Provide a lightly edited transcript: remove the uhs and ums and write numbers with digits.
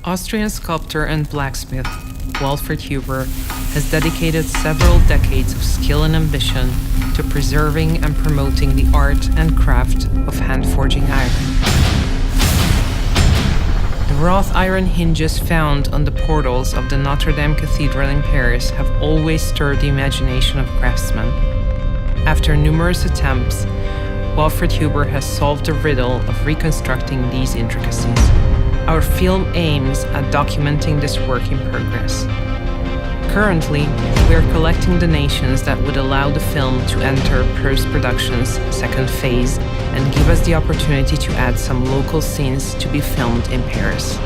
Austrian sculptor and blacksmith Walfried Huber has dedicated several decades of skill and ambition to preserving and promoting the art and craft of hand-forging iron. The wrought iron hinges found on the portals of the Notre Dame Cathedral in Paris have always stirred the imagination of craftsmen. After numerous attempts, Walfried Huber has solved the riddle of reconstructing these intricacies. Our film aims at documenting this work in progress. Currently, we are collecting donations that would allow the film to enter post-production's second phase and give us the opportunity to add some local scenes to be filmed in Paris.